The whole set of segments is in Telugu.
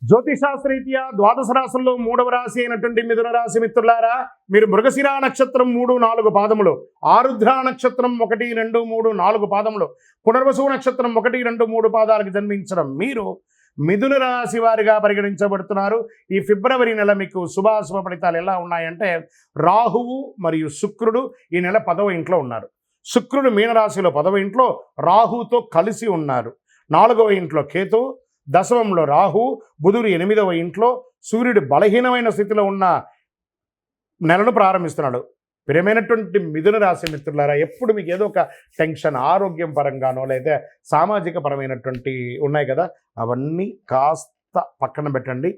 జ్యోతిషాస్త్రరీత్యా ద్వాదశ రాశుల్లో 3వ రాశి అయినటువంటి మిథున రాశి మిత్రులారా, మీరు మృగశిర నక్షత్రం 3, 4 పాదములు, ఆరుద్ర నక్షత్రం 1, 2, 3, 4 పాదములు, పునర్వసు నక్షత్రం 1, 2, 3 పాదాలకు జన్మించడం మీరు మిథున రాశి వారిగా పరిగణించబడుతున్నారు. ఈ ఫిబ్రవరి నెల మీకు శుభాశుభ ఫలితాలు ఎలా ఉన్నాయంటే, రాహువు మరియు శుక్రుడు ఈ నెల 10వ ఇంట్లో ఉన్నారు. శుక్రుడు మీనరాశిలో 10వ ఇంట్లో రాహుతో కలిసి ఉన్నారు. 4వ ఇంట్లో కేతు, దశమంలో రాహు, బుధుడు 8వ ఇంట్లో, సూర్యుడు బలహీనమైన స్థితిలో ఉన్న నెలను ప్రారంభిస్తున్నాడు. ప్రియమైనటువంటి మిథున రాశి మిత్రులారా, ఎప్పుడు మీకు ఏదో ఒక టెన్షన్, ఆరోగ్యం పరంగానో లేదా సామాజిక పరమైనటువంటి ఉన్నాయి కదా, అవన్నీ కాస్త పక్కన పెట్టండి.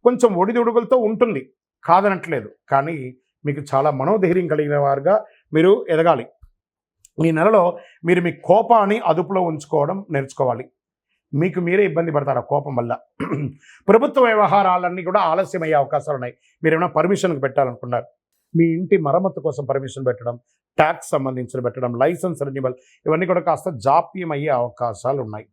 కొంచెం ఒడిదుడుగులతో ఉంటుంది, కాదనట్లేదు, కానీ మీకు చాలా మనోధైర్యం కలిగిన వారుగా మీరు ఎదగాలి. ఈ నెలలో మీరు మీ కోపాన్ని అదుపులో ఉంచుకోవడం నేర్చుకోవాలి. మీకు మీరే ఇబ్బంది పడతారు ఆ కోపం వల్ల. ప్రభుత్వ వ్యవహారాలన్నీ కూడా ఆలస్యమయ్యే అవకాశాలు ఉన్నాయి. మీరు ఏమైనా పర్మిషన్కి పెట్టాలనుకున్నారు, మీ ఇంటి మరమ్మతు కోసం పర్మిషన్ పెట్టడం, ట్యాక్స్ సంబంధించిన పెట్టడం, లైసెన్స్ రెన్యువల్, ఇవన్నీ కూడా కాస్త జాప్యం అయ్యే అవకాశాలు ఉన్నాయి.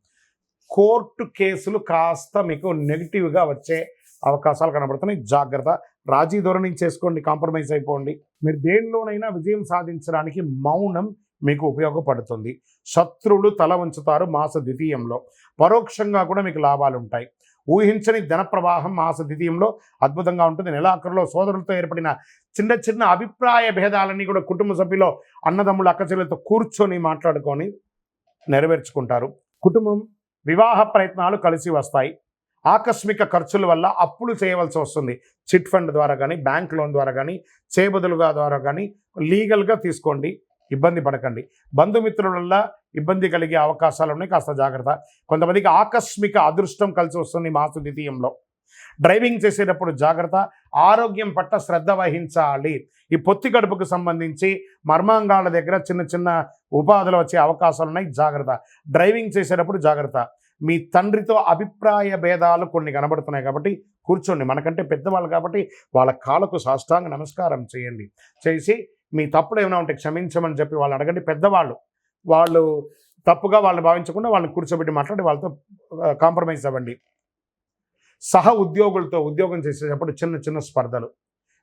కోర్టు కేసులు కాస్త మీకు నెగిటివ్గా వచ్చే అవకాశాలు కనబడుతున్నాయి. జాగ్రత్త. రాజీ ధోరణి చేసుకోండి, కాంప్రమైజ్ అయిపోండి. మీరు దేనిలోనైనా విజయం సాధించడానికి మౌనం మీకు ఉపయోగపడుతుంది. శత్రువులు తల ఉంచుతారు మాస ద్వితీయంలో. పరోక్షంగా కూడా మీకు లాభాలు ఉంటాయి. ఊహించని ధన ప్రవాహం మాస ద్వితీయంలో అద్భుతంగా ఉంటుంది. నెలాఖరులో సోదరులతో ఏర్పడిన చిన్న చిన్న అభిప్రాయ భేదాలన్నీ కూడా కుటుంబ సభ్యులు, అన్నదమ్ములు, అక్కచెల్లెలతో కూర్చొని మాట్లాడుకొని నెరవేర్చుకుంటారు. కుటుంబం, వివాహ ప్రయత్నాలు కలిసి వస్తాయి. ఆకస్మిక ఖర్చుల వల్ల అప్పులు చేయవలసి వస్తుంది. చిట్ ఫండ్ ద్వారా కానీ, బ్యాంక్ లోన్ ద్వారా కానీ, చేబదులుగా ద్వారా కానీ లీగల్గా తీసుకోండి, ఇబ్బంది పడకండి. బంధుమిత్రుల వల్ల ఇబ్బంది కలిగే అవకాశాలు ఉన్నాయి, కాస్త జాగ్రత్త. కొంతమందికి ఆకస్మిక అదృష్టం కలిసి వస్తుంది మాస ద్వితీయంలో. డ్రైవింగ్ చేసేటప్పుడు జాగ్రత్త. ఆరోగ్యం పట్ల శ్రద్ధ వహించాలి. ఈ పొత్తి కడుపుకు సంబంధించి మర్మాంగాల దగ్గర చిన్న చిన్న ఉపాధులు వచ్చే అవకాశాలు ఉన్నాయి, జాగ్రత్త. డ్రైవింగ్ చేసేటప్పుడు జాగ్రత్త. మీ తండ్రితో అభిప్రాయ భేదాలు కొన్ని కనబడుతున్నాయి కాబట్టి కూర్చోండి. మనకంటే పెద్దవాళ్ళు కాబట్టి వాళ్ళ కాళ్ళకు సాష్టాంగ నమస్కారం చేయండి. చేసి మీ తప్పులు ఏమైనా ఉంటే క్షమించమని చెప్పి వాళ్ళని అడగండి. పెద్దవాళ్ళు, వాళ్ళు తప్పుగా వాళ్ళని భావించకుండా వాళ్ళని కూర్చోబెట్టి మాట్లాడి వాళ్ళతో కాంప్రమైజ్ అవ్వండి. సహ ఉద్యోగులతో ఉద్యోగం చేసేటప్పుడు చిన్న చిన్న స్పర్ధలు,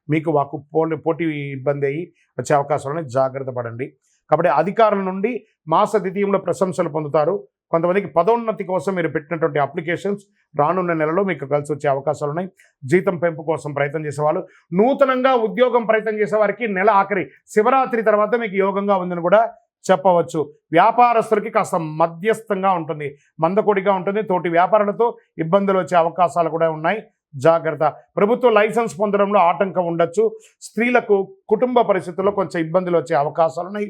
మీకు వాకు పోటీ ఇబ్బంది అయ్యి వచ్చే అవకాశాలను జాగ్రత్త పడండి. కాబట్టి అధికారుల నుండి మాస ద్వితీయంలో ప్రశంసలు పొందుతారు. కొంతమందికి పదోన్నతి కోసం మీరు పెట్టినటువంటి అప్లికేషన్స్ రానున్న నెలలో మీకు కలిసి వచ్చే అవకాశాలు ఉన్నాయి. జీతం పెంపు కోసం ప్రయత్నం చేసేవాళ్ళు, నూతనంగా ఉద్యోగం ప్రయత్నం చేసేవారికి నెల ఆఖరి శివరాత్రి తర్వాత మీకు యోగంగా ఉందని కూడా చెప్పవచ్చు. వ్యాపారస్తులకి కాస్త మధ్యస్థంగా ఉంటుంది, మందకొడిగా ఉంటుంది. తోటి వ్యాపారులతో ఇబ్బందులు వచ్చే అవకాశాలు కూడా ఉన్నాయి, జాగ్రత్త. ప్రభుత్వ లైసెన్స్ పొందడంలో ఆటంకం ఉండొచ్చు. స్త్రీలకు కుటుంబ పరిస్థితుల్లో కొంచెం ఇబ్బందులు వచ్చే అవకాశాలు ఉన్నాయి.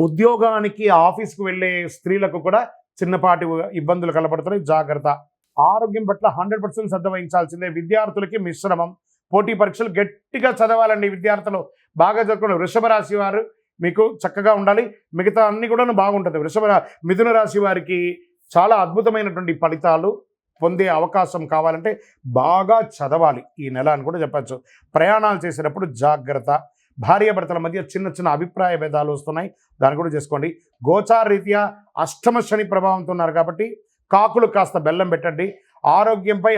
ఉద్యోగానికి, ఆఫీస్కు వెళ్ళే స్త్రీలకు కూడా చిన్నపాటి ఇబ్బందులు కనబడుతున్నాయి, జాగ్రత్త. ఆరోగ్యం పట్ల 100% శ్రద్ధ వహించాల్సిందే. విద్యార్థులకి మిశ్రమం. పోటీ పరీక్షలు గట్టిగా చదవాలండి. విద్యార్థులు బాగా చదువుకున్న వృషభ రాశి వారు మీకు చక్కగా ఉండాలి. మిగతా అన్ని కూడా బాగుంటుంది. మిథున రాశి వారికి చాలా అద్భుతమైనటువంటి ఫలితాలు పొందే అవకాశం కావాలంటే బాగా చదవాలి ఈ నెల అని కూడా చెప్పచ్చు. ప్రయాణాలు చేసేటప్పుడు జాగ్రత్త. భార్యాభర్తల మధ్య చిన్న చిన్న అభిప్రాయ భేదాలు వస్తున్నాయి, దాన్ని కూడా చేసుకోండి. గోచార రీత్యా అష్టమ శని ప్రభావంతో ఉన్నారు కాబట్టి కాకులు కాస్త బెల్లం పెట్టండి. ఆరోగ్యంపై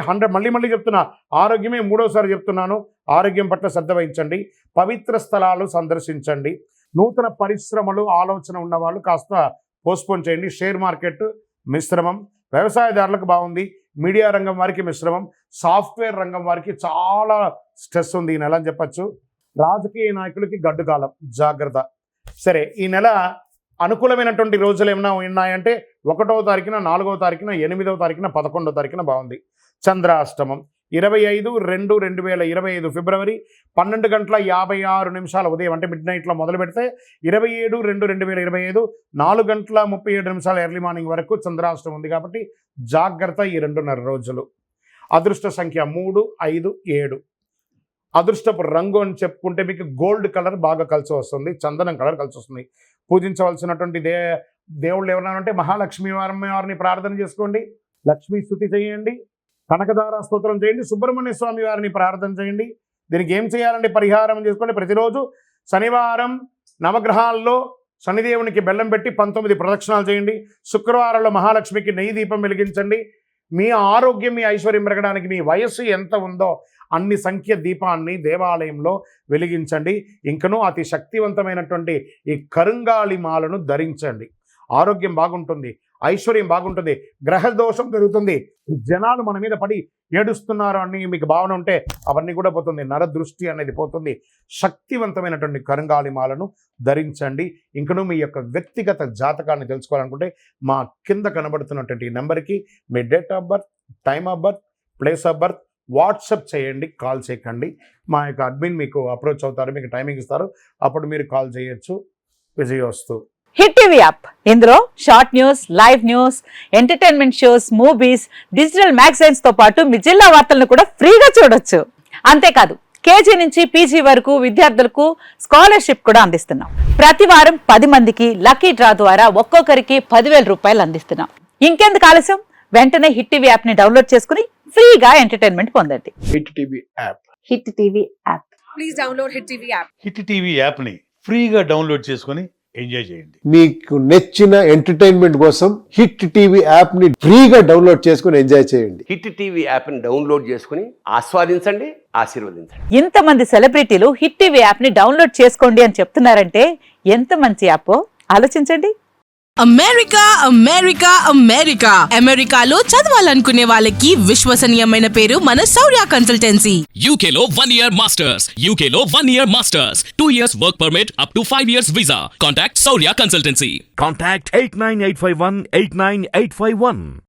మళ్ళీ చెప్తున్నా, ఆరోగ్యమే 3వసారి చెప్తున్నాను. ఆరోగ్యం పట్ల శ్రద్ధ వహించండి. పవిత్ర స్థలాలు సందర్శించండి. నూతన పరిశ్రమలు ఆలోచన ఉన్నవాళ్ళు కాస్త పోస్ట్పోన్ చేయండి. షేర్ మార్కెట్ మిశ్రమం. వ్యవసాయదారులకు బాగుంది. మీడియా రంగం వారికి మిశ్రమం. సాఫ్ట్వేర్ రంగం వారికి చాలా స్ట్రెస్ ఉంది ఈ నెల అని చెప్పచ్చు. రాజకీయ నాయకులకి గడ్డు కాలం, జాగ్రత్త. సరే, ఈ నెల అనుకూలమైనటువంటి రోజులు ఏమైనా ఉన్నాయంటే 1వ తారీఖున, 4వ తారీఖున, 8వ తారీఖున, 11వ తారీఖున బాగుంది. చంద్రాష్టమం 25/2/2025 ఫిబ్రవరి 12:56 ఉదయం అంటే మిడ్ నైట్లో మొదలు పెడితే 27/2/2025 4:37 ఎర్లీ మార్నింగ్ వరకు చంద్రాష్టమం ఉంది కాబట్టి జాగ్రత్త. ఈ 2.5 రోజులు. అదృష్ట సంఖ్య 3, 5, 7. అదృష్టపు రంగు అని చెప్పుకుంటే మీకు గోల్డ్ కలర్ బాగా కలిసి వస్తుంది, చందనం కలర్ కలిసి వస్తుంది. పూజించవలసినటువంటి దేవుళ్ళు ఎవరైనా అంటే మహాలక్ష్మి వారిని ప్రార్థన చేసుకోండి. లక్ష్మీ స్తుతి చేయండి. కనకదార స్తోత్రం చేయండి. సుబ్రహ్మణ్య స్వామి వారిని ప్రార్థన చేయండి. దీనికి ఏం చేయాలంటే పరిహారం చేసుకోండి. ప్రతిరోజు శనివారం నవగ్రహాల్లో శనిదేవునికి బెల్లం పెట్టి 19 ప్రదక్షిణాలు చేయండి. శుక్రవారంలో మహాలక్ష్మికి నెయ్యి దీపం వెలిగించండి. మీ ఆరోగ్యం మీ ఐశ్వర్యం పెరగడానికి మీ వయస్సు ఎంత ఉందో అన్ని సంఖ్య దీపాన్ని దేవాలయంలో వెలిగించండి. ఇంకనూ అతి శక్తివంతమైనటువంటి ఈ కరుంగాళి మాలను ధరించండి. ఆరోగ్యం బాగుంటుంది, ఐశ్వర్యం బాగుంటుంది, గ్రహ దోషం పెరుగుతుంది. జనాలు మన మీద పడి ఏడుస్తున్నారు అని మీకు భావన ఉంటే అవన్నీ కూడా పోతుంది. నరదృష్టి అనేది పోతుంది. శక్తివంతమైనటువంటి కరుంగాళి మాలను ధరించండి. ఇంకనూ మీ యొక్క వ్యక్తిగత జాతకాన్ని తెలుసుకోవాలనుకుంటే మా కింద కనబడుతున్నటువంటి నెంబర్కి మీ date of birth, time of birth, place of birth WhatsApp చేయండి, కాల్ చేయకండి. మా యొక్క అడ్మిన్ మీకు అప్రోచ్ అవుతారు, మీకు టైమింగ్ ఇస్తారు, అప్పుడు మీరు కాల్ చేయొచ్చు. విజయోస్తు. హిట్ టీవీ యాప్, ఇందులో short news, live news, entertainment shows, movies, digital magazines తో పాటు మీ జిల్లా వార్తలను కూడా ఫ్రీగా చూడొచ్చు. అంతేకాదు కేజీ నుంచి పీజీ వరకు విద్యార్థులకు స్కాలర్షిప్ కూడా అందిస్తున్నాం. ప్రతి వారం 10 మందికి లక్కీ డ్రా ద్వారా ఒక్కొక్కరికి 10,000 రూపాయలు అందిస్తున్నాం. ఇంకెందుకు ఆలస్యం, వెంటనే హిట్ టీవీ యాప్ ని డౌన్లోడ్ చేసుకుని ఫ్రీగా ఎంటర్టైన్మెంట్ పొందండి. Hit TV app. Hit TV app. Please download hit TV app. Hit TV యాప్ని ఫ్రీగా డౌన్లోడ్ చేసుకొని ఎంజాయ్ చేయండి. మీకు నచ్చిన ఎంటర్టైన్మెంట్ కోసం హిట్ టీవీ యాప్ ని ఫ్రీగా డౌన్లోడ్ చేసుకుని ఎంజాయ్ చేయండి. హిట్ టీవీ యాప్ని డౌన్లోడ్ చేసుకుని ఆస్వాదించండి, ఆశీర్వదించండి. ఇంతమంది సెలబ్రిటీలు హిట్ టీవీ యాప్ ని డౌన్లోడ్ చేసుకోండి అని చెప్తున్నారంటే ఎంత మంచి యాప్ ఆలోచించండి. అమెరికా అమెరికా అమెరికా అమెరికాలో చదవాలనుకునే వాళ్ళకి విశ్వసనీయమైన పేరు మన శౌర్య కన్సల్టెన్సీ. UK లో 1 year masters. UK లో 1 year masters. 2 years work permit up to 5 years visa. Contact Saurya Consultancy. Contact 89851 89851.